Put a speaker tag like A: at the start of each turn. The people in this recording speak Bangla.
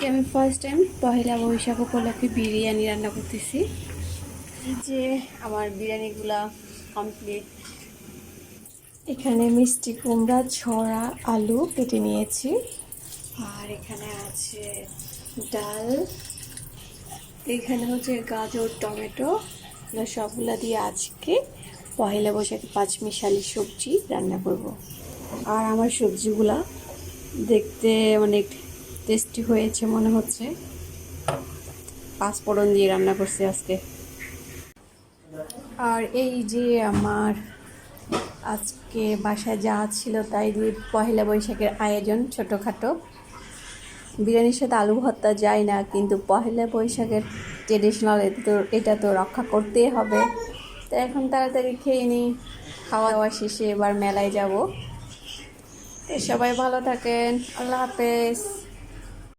A: আজকে আমি ফার্স্ট টাইম পহেলা বৈশাখ উপলক্ষে বিরিয়ানি রান্না করতেছি। এই যে আমার বিরিয়ানিগুলা কমপ্লিট। এখানে মিষ্টি কুমড়া, ছড়া, আলু কেটে নিয়েছি। আর এখানে আছে ডাল, এখানে হচ্ছে গাজর, টমেটো, সবগুলা দিয়ে আজকে পহেলা বৈশাখে পাঁচমিশালি সবজি রান্না করব। আর আমার সবজিগুলা দেখতে অনেক টেস্টি হয়েছে মনে হচ্ছে। পাঁচফোড়ন দিয়ে রান্না করছি আজকে। আর এই যে আমার আজকে বাসায় যা ছিল তাই দিয়ে পহেলা বৈশাখের আয়োজন ছোটোখাটো। বিরিয়ানির সাথে আলু ভর্তা যায় না, কিন্তু পহেলা বৈশাখের ট্রেডিশনাল এটা তো রক্ষা করতেই হবে। তো এখন তাড়াতাড়ি খেয়ে নিই, খাওয়া দাওয়া শেষে এবার মেলায় যাব। তো সবাই ভালো থাকেন, আল্লাহ হাফেজ।